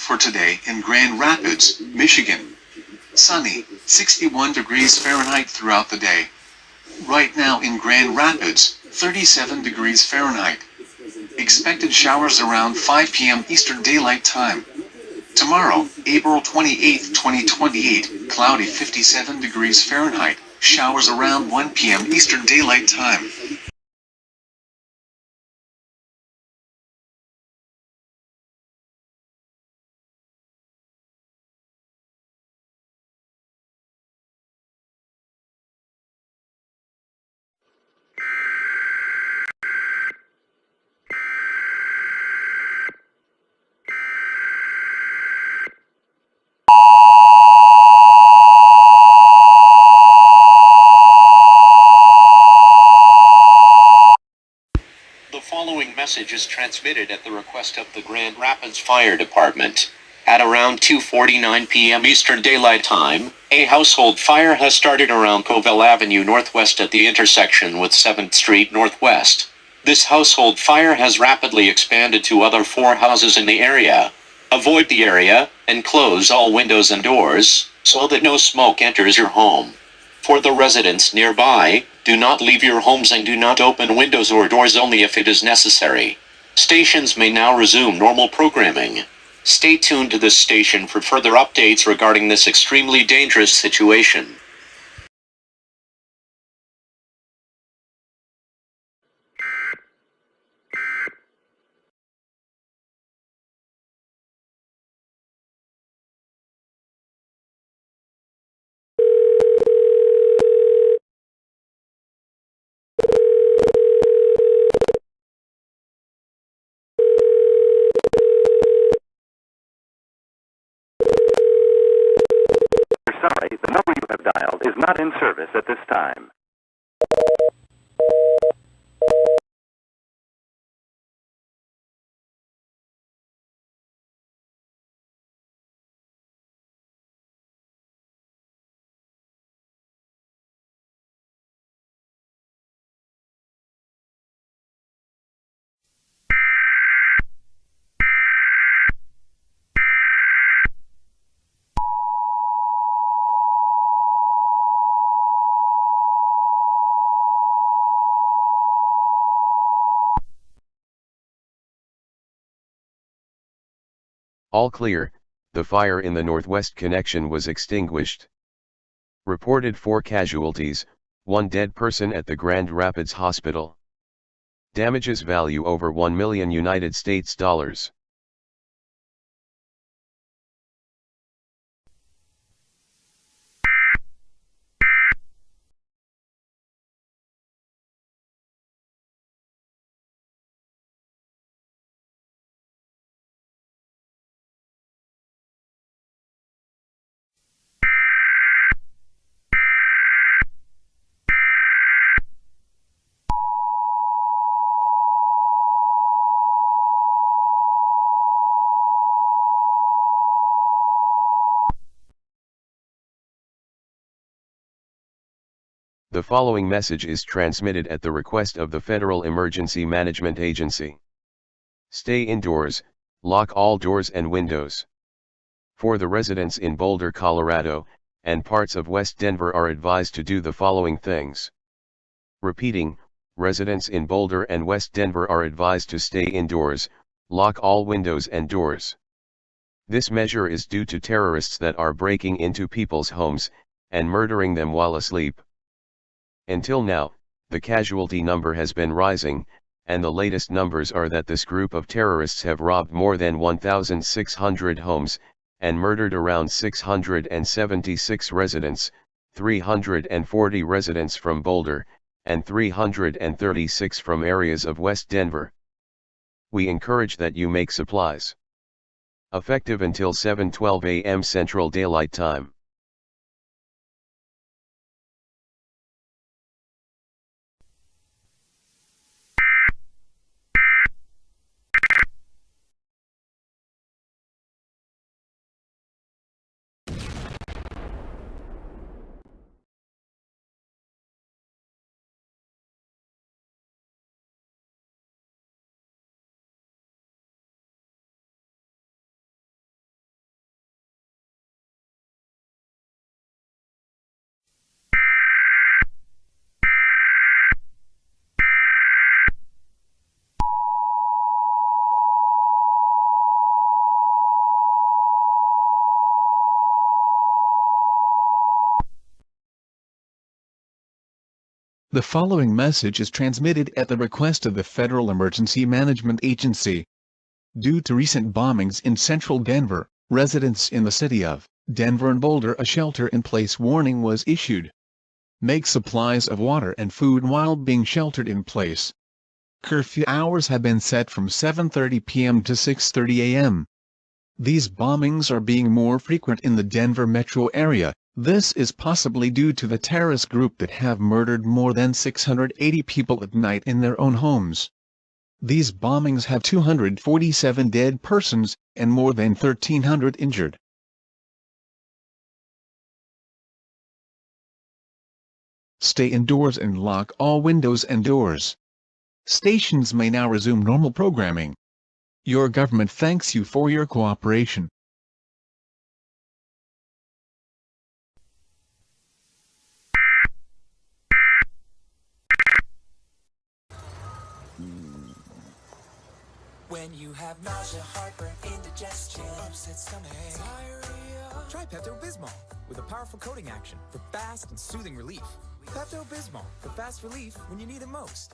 for today in Grand Rapids, Michigan. Sunny, 61 degrees Fahrenheit throughout the day. Right now in Grand Rapids, 37 degrees Fahrenheit. Expected showers around 5 p.m. Eastern Daylight Time. Tomorrow, April 28, 2028, cloudy 57 degrees Fahrenheit, showers around 1 p.m. Eastern Daylight Time. The following message is transmitted at the request of the Grand Rapids Fire Department. At around 2:49 p.m. Eastern Daylight Time, a household fire has started around Covell Avenue Northwest at the intersection with 7th Street Northwest. This household fire has rapidly expanded to other 4 houses in the area. Avoid the area, and close all windows and doors, so that no smoke enters your home. For the residents nearby, do not leave your homes and do not open windows or doors only if it is necessary. Stations may now resume normal programming. Stay tuned to this station for further updates regarding this extremely dangerous situation. Sorry, the number you have dialed is not in service at this time. All clear, the fire in the northwest connection was extinguished. Reported 4 casualties, 1 dead person at the Grand Rapids Hospital. Damages value over $1 million United States dollars. The following message is transmitted at the request of the Federal Emergency Management Agency. Stay indoors, lock all doors and windows. For the residents in Boulder, Colorado, and parts of West Denver are advised to do the following things. Repeating, residents in Boulder and West Denver are advised to stay indoors, lock all windows and doors. This measure is due to terrorists that are breaking into people's homes, and murdering them while asleep. Until now, the casualty number has been rising, and the latest numbers are that this group of terrorists have robbed more than 1,600 homes, and murdered around 676 residents, 340 residents from Boulder, and 336 from areas of West Denver. We encourage that you make supplies. Effective until 7:12 a.m. Central Daylight Time. The following message is transmitted at the request of the Federal Emergency Management Agency. Due to recent bombings in central Denver, residents in the city of Denver and Boulder, a shelter-in-place warning was issued. Make supplies of water and food while being sheltered in place. Curfew hours have been set from 7:30 p.m. to 6:30 a.m. These bombings are being more frequent in the Denver metro area. This is possibly due to the terrorist group that have murdered more than 680 people at night in their own homes. These bombings have 247 dead persons, and more than 1,300 injured. Stay indoors and lock all windows and doors. Stations may now resume normal programming. Your government thanks you for your cooperation. When you have nausea, heartburn, indigestion, upset stomach, diarrhea, try Pepto-Bismol with a powerful coating action for fast and soothing relief. Pepto-Bismol for fast relief when you need it most.